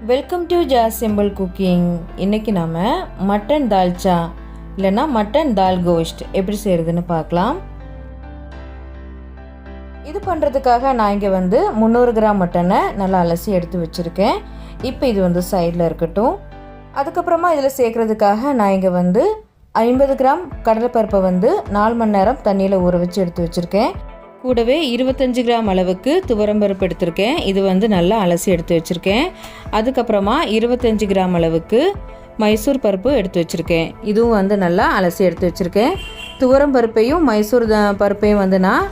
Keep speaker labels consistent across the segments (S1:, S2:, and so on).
S1: Welcome to Jas simple cooking. இன்றைக்கி நாம் mutton dalcha இல்லைன்னா மட்டன் தால் கோஷ்ட் எப்படி செய்கிறதுன்னு பார்க்கலாம். இது பண்ணுறதுக்காக நான் இங்கே 300 கிராம் மட்டனை நல்லா அலசி எடுத்து வச்சுருக்கேன். இப்போ இது சைடில் இருக்கட்டும். அதுக்கப்புறமா இதில் சேர்க்குறதுக்காக நான் இங்கே 50 கிராம் கடலைப்பருப்பை 4 மணி நேரம் தண்ணியில் ஊற வச்சு எடுத்து வச்சுருக்கேன். கூடவே 25 கிராம் அளவுக்கு துவரம்பருப்பு எடுத்திருக்கேன். இது நல்லா அலசி எடுத்து வச்சுருக்கேன். அதுக்கப்புறமா 25 கிராம் அளவுக்கு மைசூர் பருப்பு எடுத்து வச்சுருக்கேன். இதுவும் நல்லா அலசி எடுத்து வச்சுருக்கேன். துவரம்பருப்பையும் மைசூர் பருப்பையும் நான்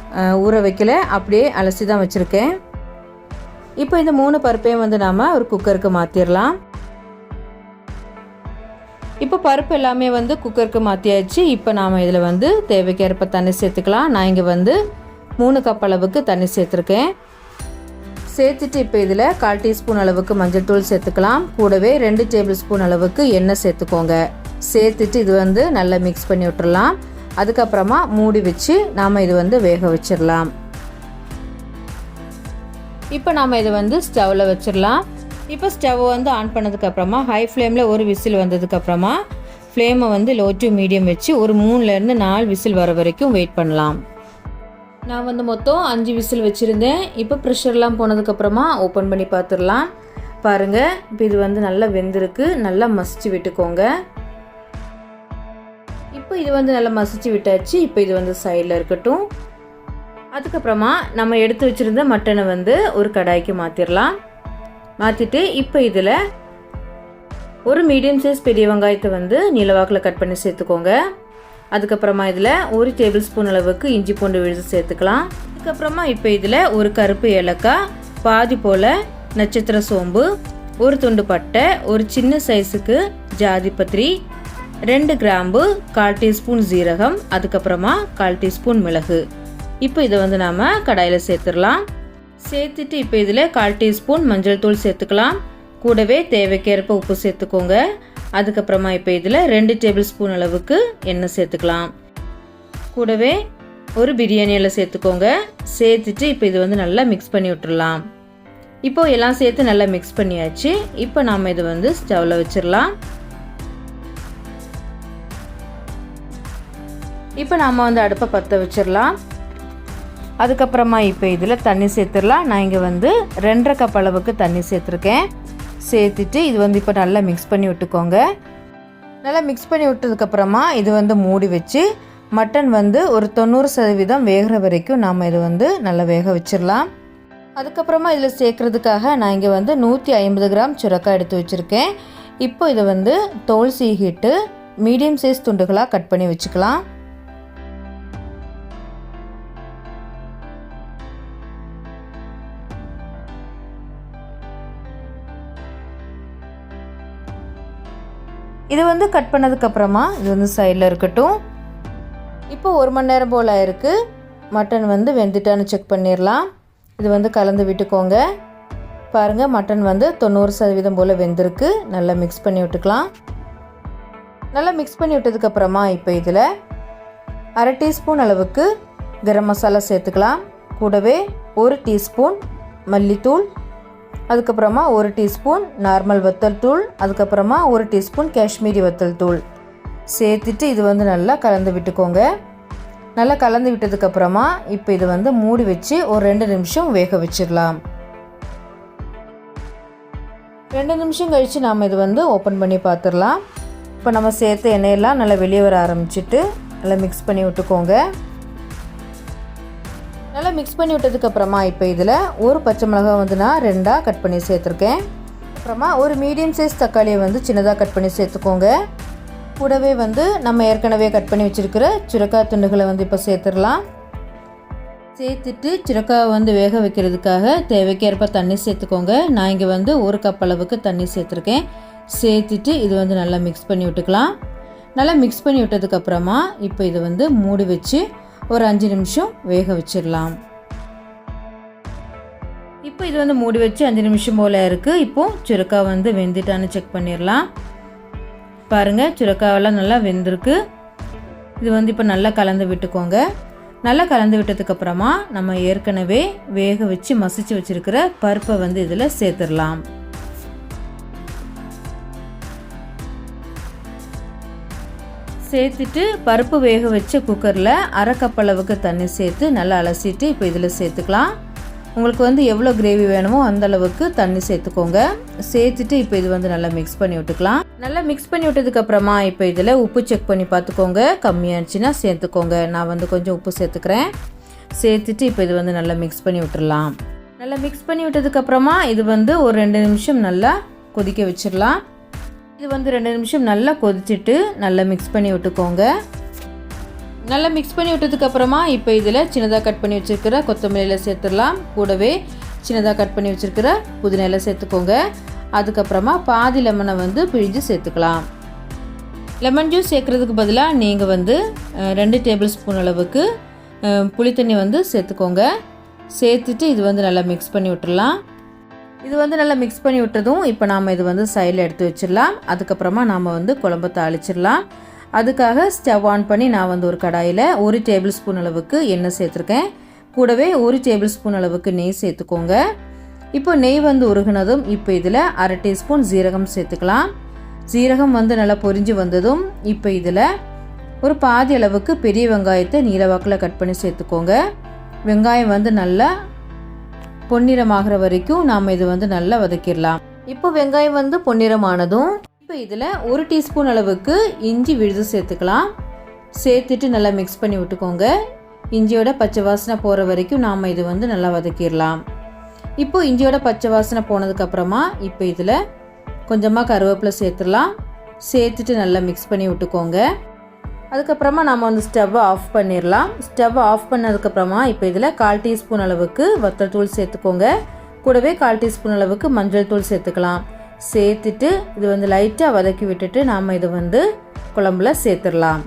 S1: ஊற வைக்கல, அப்படியே அலசி தான் வச்சுருக்கேன். இப்போ இந்த 3 பருப்பையும் நாம் ஒரு குக்கருக்கு மாற்றிடலாம். இப்போ பருப்பு எல்லாமே குக்கருக்கு மாற்றியாச்சு. இப்போ நாம் இதில் தேவைக்கேற்ப தண்ணி சேர்த்துக்கலாம். நான் இங்கே 3 கப் அளவுக்கு தண்ணி சேர்த்துருக்கேன். சேர்த்துட்டு இப்போ இதில் 1/4 டீஸ்பூன் அளவுக்கு மஞ்சள் தூள் சேர்த்துக்கலாம். கூடவே 2 டேபிள் ஸ்பூன் அளவுக்கு எண்ணெய் சேர்த்துக்கோங்க. சேர்த்துட்டு இது நல்லா மிக்ஸ் பண்ணி விட்டுடலாம். அதுக்கப்புறமா மூடி வச்சு நாம் இது வேக வச்சிடலாம். இப்போ நாம் இது ஸ்டவ்வில் வச்சிடலாம். இப்போ ஸ்டவ் ஆன் பண்ணதுக்கப்புறமா ஹை ஃப்ளேமில் ஒரு விசில் வந்ததுக்கப்புறமா ஃப்ளேமை லோ டு மீடியம் வச்சு ஒரு 3லேருந்து 4 விசில் வர வரைக்கும் வெயிட் பண்ணலாம். நான் மொத்தம் 5 விசில் வச்சுருந்தேன். இப்போ ப்ரெஷர்லாம் போனதுக்கப்புறமா ஓப்பன் பண்ணி பார்த்துடலாம். பாருங்கள், இப்போ இது நல்லா வெந்திருக்கு. நல்லா மசிச்சு விட்டுக்கோங்க. இப்போ இது நல்லா மசிச்சு விட்டாச்சு. இப்போ இது சைடில் இருக்கட்டும். அதுக்கப்புறமா நம்ம எடுத்து வச்சுருந்த மட்டனை ஒரு கடாய்க்கு மாற்றிடலாம். மாற்றிட்டு இப்போ இதில் ஒரு மீடியம் சைஸ் பெரிய வெங்காயத்தை நீளவாக்கில் கட் பண்ணி சேர்த்துக்கோங்க. அதுக்கப்புறமா இதில் 1 டேபிள் ஸ்பூன் அளவுக்கு இஞ்சி பூண்டு விழுது சேர்த்துக்கலாம். அதுக்கப்புறமா இப்போ இதில் ஒரு கருப்பு ஏலக்காய், பாதி போல் நட்சத்திர சோம்பு, ஒரு துண்டு பட்டை, ஒரு சின்ன சைஸுக்கு ஜாதிபத்திரி, 2 கிராம்பு, 1/4 டீஸ்பூன் ஜீரகம், அதுக்கப்புறமா 1/4 டீஸ்பூன் மிளகு. இப்போ இதை நாம் கடாயில் சேர்த்துடலாம். சேர்த்துட்டு இப்போ இதில் 1/4 டீஸ்பூன் மஞ்சள் தூள் சேர்த்துக்கலாம். கூடவே தேவைக்கேற்ப உப்பு சேர்த்துக்கோங்க. அதுக்கப்புறமா இப்போ இதில் 2 டேபிள் ஸ்பூன் அளவுக்கு எண்ணெய் சேர்த்துக்கலாம். கூடவே ஒரு பிரியாணி இலை சேர்த்துக்கோங்க. சேர்த்துட்டு இப்போ இது நல்லா மிக்ஸ் பண்ணி விட்டுடலாம். இப்போ எல்லாம் சேர்த்து நல்லா மிக்ஸ் பண்ணியாச்சு. இப்போ நாம் இது ஸ்டவ்வில் வச்சிடலாம். இப்போ நாம் அடுப்பை பற்ற வச்சிடலாம். அதுக்கப்புறமா இப்போ இதில் தண்ணி சேர்த்துடலாம். நான் இங்கே 2.5 கப் அளவுக்கு தண்ணி சேர்த்துருக்கேன். சேர்த்துட்டு இது இப்போ நல்லா மிக்ஸ் பண்ணி விட்டுக்கோங்க. நல்லா மிக்ஸ் பண்ணி விட்டதுக்கப்புறமா இது மூடி வச்சு மட்டன் ஒரு 90% வேகிற வரைக்கும் நாம் இது நல்லா வேக வச்சிடலாம். அதுக்கப்புறமா இதில் சேர்க்குறதுக்காக நான் இங்கே 150 கிராம் சுரக்காய் எடுத்து வச்சுருக்கேன். இப்போ இதை தோல் சீகிட்டு மீடியம் சைஸ் துண்டுகளாக கட் பண்ணி வச்சுக்கலாம். இது கட் பண்ணதுக்கப்புறமா இது சைடில் இருக்கட்டும். இப்போ 1 மணி நேரம் போல் ஆயிருக்கு. மட்டன் வெந்துட்டான்னு செக் பண்ணிடலாம். இது கலந்து விட்டுக்கோங்க. பாருங்கள், மட்டன் 90% போல் வெந்திருக்கு. நல்லா மிக்ஸ் பண்ணி விட்டுக்கலாம். நல்லா மிக்ஸ் பண்ணி விட்டதுக்கப்புறமா இப்போ இதில் 1/2 டீஸ்பூன் அளவுக்கு கரம் மசாலா சேர்த்துக்கலாம். கூடவே 1 டீஸ்பூன் மல்லித்தூள், அதுக்கப்புறமா 1 டீஸ்பூன் நார்மல் வத்தல் தூள், அதுக்கப்புறமா 1 டீஸ்பூன் காஷ்மீரி வத்தல் தூள் சேர்த்துட்டு இது நல்லா கலந்து விட்டுக்கோங்க. நல்லா கலந்து விட்டதுக்கப்புறமா இப்போ இது மூடி வச்சு ஒரு 2 நிமிஷம் வேக வச்சிடலாம். 2 நிமிஷம் கழித்து நாம் இது ஓப்பன் பண்ணி பார்த்துடலாம். இப்போ நம்ம சேர்த்த எண்ணெயெல்லாம் நல்லா வெளியே வர ஆரம்பிச்சிட்டு நல்லா மிக்ஸ் பண்ணி விட்டுக்கோங்க. நல்லா மிக்ஸ் பண்ணி விட்டதுக்கப்புறமா இப்போ இதில் ஒரு பச்சை மிளகாய் நான் 2ஆக கட் பண்ணி சேர்த்துருக்கேன். அப்புறமா ஒரு மீடியம் சைஸ் தக்காளியை சின்னதாக கட் பண்ணி சேர்த்துக்கோங்க. கூடவே நம்ம ஏற்கனவே கட் பண்ணி வச்சுருக்கிற சுரக்காய் துண்டுகளை இப்போ சேர்த்துடலாம். சேர்த்துட்டு சுரக்காய் வேக வைக்கிறதுக்காக தேவைக்கேற்ப தண்ணி சேர்த்துக்கோங்க. நான் இங்கே 1 கப் அளவுக்கு தண்ணி சேர்த்துருக்கேன். சேர்த்துட்டு இது நல்லா மிக்ஸ் பண்ணி விட்டுக்கலாம். நல்லா மிக்ஸ் பண்ணி விட்டதுக்கப்புறமா இப்போ இதை மூடி வச்சு ஒரு 5 நிமிஷம் வேக வச்சிடலாம். இப்போ இது மூடி வச்சு 5 நிமிஷம் போல் இருக்குது. இப்போது சுரக்காய் வெந்துட்டான்னு செக் பண்ணிடலாம். பாருங்கள், சுரக்காயெல்லாம் நல்லா வெந்திருக்கு. இது இப்போ நல்லா கலந்து விட்டுக்கோங்க. நல்லா கலந்து விட்டதுக்கப்புறமா நம்ம ஏற்கனவே வேக வச்சு மசிச்சு வச்சுருக்கிற பருப்பை இதில் சேர்த்துடலாம். சேர்த்துட்டு பருப்பு வேக வச்ச குக்கரில் அரை கப் அளவுக்கு தண்ணி சேர்த்து நல்லா அலசிட்டு இப்போ இதில் சேர்த்துக்கலாம். உங்களுக்கு வந்து எவ்வளோ கிரேவி வேணுமோ அந்த அளவுக்கு தண்ணி சேர்த்துக்கோங்க. சேர்த்துட்டு இப்போ இது வந்து நல்லா மிக்ஸ் பண்ணி விட்டுக்கலாம். நல்லா மிக்ஸ் பண்ணி விட்டதுக்கப்புறமா இப்போ இதில் உப்பு செக் பண்ணி பார்த்துக்கோங்க. கம்மியாகிடுச்சின்னா சேர்த்துக்கோங்க. நான் வந்து கொஞ்சம் உப்பு சேர்த்துக்கிறேன். சேர்த்துட்டு இப்போ இது வந்து நல்லா மிக்ஸ் பண்ணி விட்டுடலாம். நல்லா மிக்ஸ் பண்ணி விட்டதுக்கப்புறமா இது வந்து ஒரு 2 நிமிஷம் நல்லா கொதிக்க வச்சிடலாம். இது வந்து 2 நிமிஷம் நல்லா கொதிச்சுட்டு நல்லா மிக்ஸ் பண்ணி விட்டுக்கோங்க. நல்லா மிக்ஸ் பண்ணி விட்டதுக்கப்புறமா இப்போ இதில் சின்னதாக கட் பண்ணி வச்சுருக்கிற கொத்தமல்லியில் சேர்த்துடலாம். கூடவே சின்னதாக கட் பண்ணி வச்சுருக்கிற புதினால சேர்த்துக்கோங்க. அதுக்கப்புறமா பாதி லெமனை வந்து பிழிஞ்சு சேர்த்துக்கலாம். லெமன் ஜூஸ் சேர்க்குறதுக்கு பதிலாக நீங்கள் வந்து 2 டேபிள் ஸ்பூன் அளவுக்கு புளித்தண்ணி வந்து சேர்த்துக்கோங்க. சேர்த்துட்டு இது வந்து நல்லா மிக்ஸ் பண்ணி விட்டுடலாம். இது வந்து நல்லா மிக்ஸ் பண்ணி விட்டதும் இப்போ நாம் இது வந்து சைடில் எடுத்து வச்சிடலாம். அதுக்கப்புறமா நாம் வந்து குழம்பு தாளிச்சிடலாம். அதுக்காக ஸ்டவ் ஆன் பண்ணி நான் வந்து ஒரு கடாயில் 1 டேபிள் ஸ்பூன் அளவுக்கு எண்ணெய் சேர்த்துருக்கேன். கூடவே 1 டேபிள் ஸ்பூன் அளவுக்கு நெய் சேர்த்துக்கோங்க. இப்போ நெய் வந்து உருகுனதும் இப்போ இதில் அரை டீஸ்பூன் ஜீரகம் சேர்த்துக்கலாம். ஜீரகம் வந்து நல்லா பொரிஞ்சு வந்ததும் இப்போ இதில் ஒரு பாதி அளவுக்கு பெரிய வெங்காயத்தை நீலவாக்கில் கட் பண்ணி சேர்த்துக்கோங்க. வெங்காயம் வந்து நல்லா பொன்னிறமாகிற வரைக்கும் நாம் இது வந்து நல்லா வதக்கிடலாம். இப்போ வெங்காயம் வந்து பொன்னிறமானதும் இப்போ இதில் 1 டீஸ்பூன் அளவுக்கு இஞ்சி விழுது சேர்த்துக்கலாம். சேர்த்துட்டு நல்லா மிக்ஸ் பண்ணி விட்டுக்கோங்க. இஞ்சியோட பச்சை வாசனை போகிற வரைக்கும் நாம் இது வந்து நல்லா வதக்கிடலாம். இப்போ இஞ்சியோட பச்சை வாசனை போனதுக்கப்புறமா இப்போ இதில் கொஞ்சமாக கருவேப்பிலை சேர்த்துடலாம். சேர்த்துட்டு நல்லா மிக்ஸ் பண்ணி விட்டுக்கோங்க. அதுக்கப்புறமா நம்ம வந்து ஸ்டவ்வை ஆஃப் பண்ணிடலாம். ஸ்டவ்வை ஆஃப் பண்ணதுக்கப்புறமா இப்போ இதில் 1/4 டீஸ்பூன் அளவுக்கு வத்தல் தூள் சேர்த்துக்கோங்க. கூடவே 1/4 டீஸ்பூன் அளவுக்கு மஞ்சள் தூள் சேர்த்துக்கலாம். சேர்த்துட்டு இது வந்து லைட்டாக வதக்கி விட்டுட்டு நாம் இதை வந்து குழம்புல சேர்த்துடலாம்.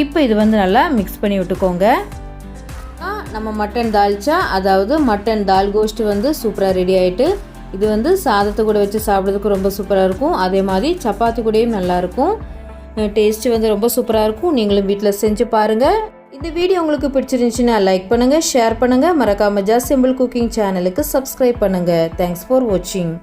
S1: இப்போ இது வந்து நல்லா மிக்ஸ் பண்ணி விட்டுக்கோங்க. நம்ம மட்டன் தால்ச்சா அதாவது மட்டன் தால் கோஸ்ட் வந்து சூப்பராக ரெடி ஆகிட்டு. இது வந்து சாதத்தை கூட வச்சு சாப்பிட்றதுக்கு ரொம்ப சூப்பராக இருக்கும். அதே மாதிரி சப்பாத்தி கூடயும் நல்லாயிருக்கும். டேஸ்ட்டு வந்து ரொம்ப சூப்பராக இருக்கும். நீங்களும் வீட்டில் செஞ்சு பாருங்கள். இந்த வீடியோ உங்களுக்கு பிடிச்சிருந்துச்சுன்னா லைக் பண்ணுங்கள், ஷேர் பண்ணுங்கள். மறக்காமல் ஜஸ்ட் சிம்பிள் குக்கிங் சேனலுக்கு சப்ஸ்கிரைப் பண்ணுங்கள். தேங்க்ஸ் ஃபார் வாட்சிங்.